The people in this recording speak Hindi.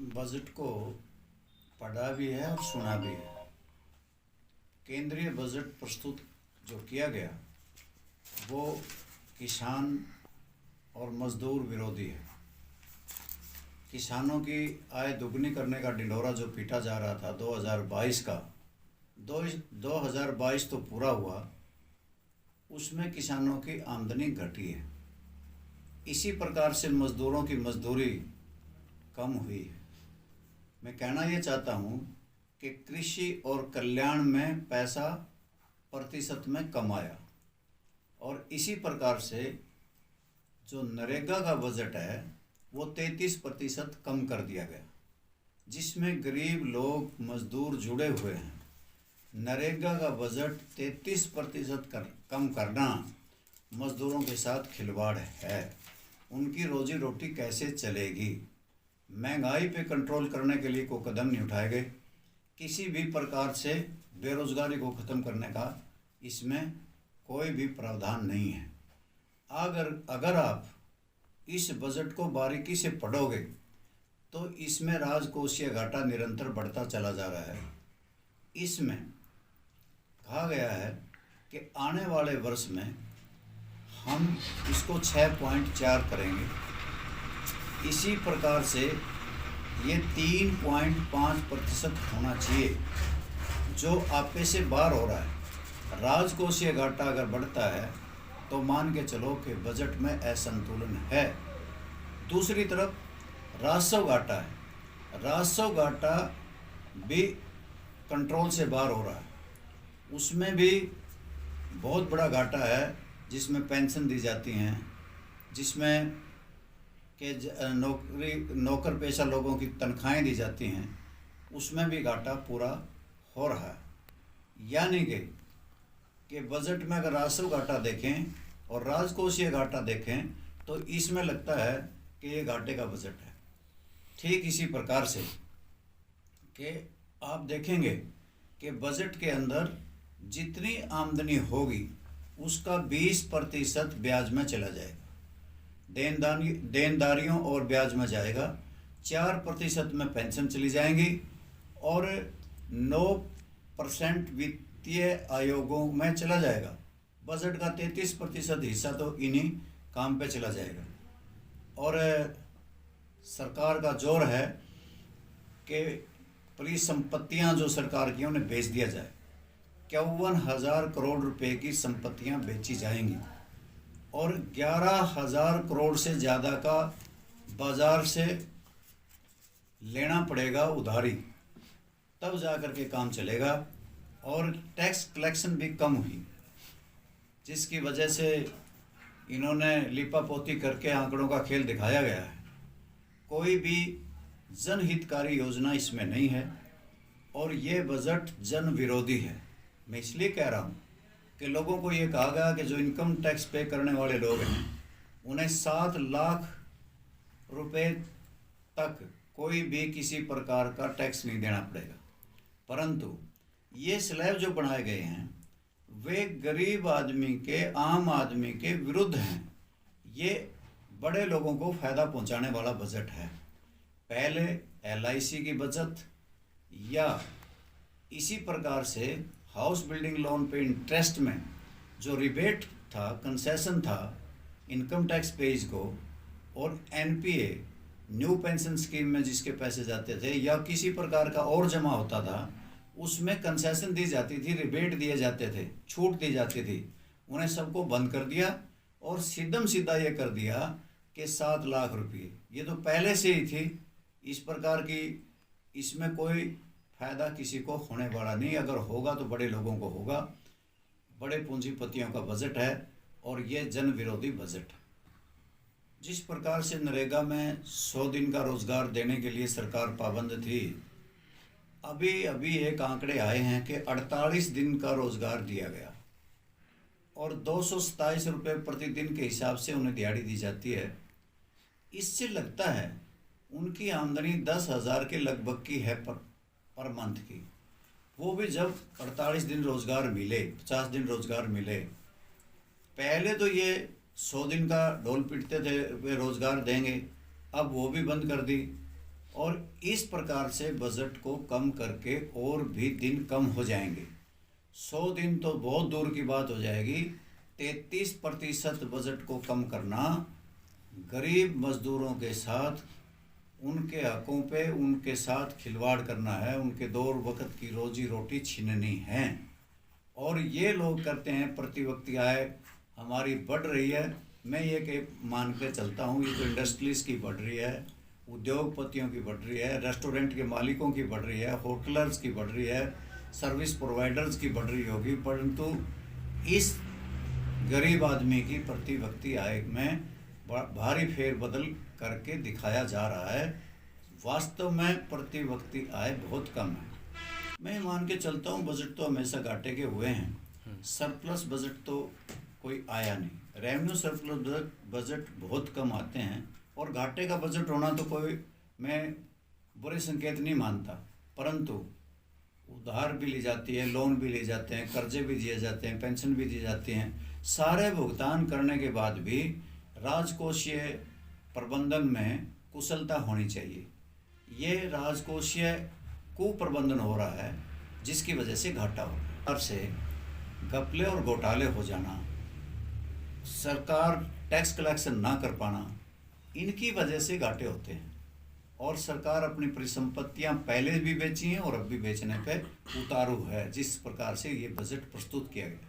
बजट को पढ़ा भी है और सुना भी है। केंद्रीय बजट प्रस्तुत जो किया गया वो किसान और मजदूर विरोधी है। किसानों की आय दुगनी करने का ढिंढोरा जो पीटा जा रहा था 2022 का, 2022 तो पूरा हुआ, उसमें किसानों की आमदनी घटी है। इसी प्रकार से मजदूरों की मजदूरी कम हुई है। मैं कहना ये चाहता हूँ कि कृषि और कल्याण में पैसा प्रतिशत में कम आया, और इसी प्रकार से जो नरेगा का बजट है वो 33% कम कर दिया गया, जिसमें गरीब लोग मजदूर जुड़े हुए हैं। नरेगा का बजट 33% कम करना मजदूरों के साथ खिलवाड़ है। उनकी रोजी रोटी कैसे चलेगी? महंगाई पे कंट्रोल करने के लिए कोई कदम नहीं उठाए गए। किसी भी प्रकार से बेरोजगारी को ख़त्म करने का इसमें कोई भी प्रावधान नहीं है। अगर आप इस बजट को बारीकी से पढ़ोगे तो इसमें राजकोषीय घाटा निरंतर बढ़ता चला जा रहा है। इसमें कहा गया है कि आने वाले वर्ष में हम इसको 6.4 करेंगे। इसी प्रकार से ये 3.5% होना चाहिए, जो आपे से बाहर हो रहा है। राजकोषीय घाटा अगर बढ़ता है तो मान के चलो कि बजट में असंतुलन है। दूसरी तरफ राजस्व घाटा है, राजस्व घाटा भी कंट्रोल से बाहर हो रहा है। उसमें भी बहुत बड़ा घाटा है, जिसमें पेंशन दी जाती हैं, जिसमें कि नौकर पेशा लोगों की तनख्वाहें दी जाती हैं, उसमें भी घाटा पूरा हो रहा है। यानी कि बजट में अगर राजस्व घाटा देखें और राजकोषीय घाटा देखें तो इसमें लगता है कि ये घाटे का बजट है। ठीक इसी प्रकार से कि आप देखेंगे कि बजट के अंदर जितनी आमदनी होगी उसका 20% ब्याज में चला जाएगा, देनदारियों और ब्याज में जाएगा। 4% में पेंशन चली जाएंगी और 9% वित्तीय आयोगों में चला जाएगा। बजट का 33% हिस्सा तो इन्हीं काम पे चला जाएगा। और सरकार का जोर है कि परिसंपत्तियां जो सरकार की उन्हें बेच दिया जाए। 51,000 करोड़ रुपए की संपत्तियां बेची जाएंगी और 11,000 करोड़ से ज़्यादा का बाज़ार से लेना पड़ेगा उधारी, तब जा कर के काम चलेगा। और टैक्स कलेक्शन भी कम हुई, जिसकी वजह से इन्होंने लिपापोती करके आंकड़ों का खेल दिखाया गया है। कोई भी जनहितकारी योजना इसमें नहीं है और ये बजट जन विरोधी है। मैं इसलिए कह रहा हूँ कि लोगों को ये कहा गया कि जो इनकम टैक्स पे करने वाले लोग हैं उन्हें 7 लाख रुपए तक कोई भी किसी प्रकार का टैक्स नहीं देना पड़ेगा, परंतु ये स्लैब जो बनाए गए हैं वे गरीब आदमी के, आम आदमी के विरुद्ध हैं। ये बड़े लोगों को फ़ायदा पहुंचाने वाला बजट है। पहले LIC की बचत या इसी प्रकार से हाउस बिल्डिंग लोन पे इंटरेस्ट में जो रिबेट था, कंसेशन था इनकम टैक्स पेज को, और NPA न्यू पेंशन स्कीम में जिसके पैसे जाते थे या किसी प्रकार का और जमा होता था, उसमें कंसेशन दी जाती थी, रिबेट दिए जाते थे, छूट दी जाती थी, उन्हें सबको बंद कर दिया और सीधा ये कर दिया कि 7 लाख रुपये। ये तो पहले से ही थी। इस प्रकार की इसमें कोई फ़ायदा किसी को होने वाला नहीं। अगर होगा तो बड़े लोगों को होगा। बड़े पूंजीपतियों का बजट है और ये जन विरोधी बजट है। जिस प्रकार से नरेगा में 100 दिन का रोज़गार देने के लिए सरकार पाबंद थी, अभी एक आंकड़े आए हैं कि 48 दिन का रोज़गार दिया गया और 227 रुपये प्रतिदिन के हिसाब से उन्हें दिहाड़ी दी जाती है। इससे लगता है उनकी आमदनी 10,000 के लगभग की है पर मंथ की। वो भी जब 48 दिन रोज़गार मिले, 50 दिन रोज़गार मिले। पहले तो ये 100 दिन का ढोल पीटते थे वे रोज़गार देंगे, अब वो भी बंद कर दी। और इस प्रकार से बजट को कम करके और भी दिन कम हो जाएंगे। 100 दिन तो बहुत दूर की बात हो जाएगी। 33% बजट को कम करना, गरीब मजदूरों के साथ, उनके हकों पे उनके साथ खिलवाड़ करना है, उनके 2 वक्त की रोजी रोटी छीननी है। और ये लोग करते हैं प्रति व्यक्ति आय हमारी बढ़ रही है। मैं ये कि मान के चलता हूँ, ये तो इंडस्ट्रीज की बढ़ रही है, उद्योगपतियों की बढ़ रही है, रेस्टोरेंट के मालिकों की बढ़ रही है, होटलर्स की बढ़ रही है, सर्विस प्रोवाइडर्स की बढ़ रही होगी, परंतु इस गरीब आदमी की प्रति व्यक्ति आय में भारी फेरबदल करके दिखाया जा रहा है। वास्तव में प्रति व्यक्ति आय बहुत कम है। मैं मान के चलता हूँ बजट तो हमेशा घाटे के हुए हैं। सरप्लस बजट तो कोई आया नहीं। रेवेन्यू सरप्लस बजट बहुत कम आते हैं, और घाटे का बजट होना तो कोई मैं बुरे संकेत नहीं मानता, परंतु उधार भी ली जाती है, लोन भी लिए जाते हैं, कर्जे भी दिए जाते हैं, पेंशन भी दी जाती हैं। सारे भुगतान करने के बाद भी राजकोषीय प्रबंधन में कुशलता होनी चाहिए। ये राजकोषीय कुप्रबंधन हो रहा है, जिसकी वजह से घाटा हो रहा है। से घपले और घोटाले हो जाना, सरकार टैक्स कलेक्शन ना कर पाना, इनकी वजह से घाटे होते हैं। और सरकार अपनी परिसंपत्तियां पहले भी बेची हैं और अब भी बेचने पे उतारू है, जिस प्रकार से ये बजट प्रस्तुत किया गया।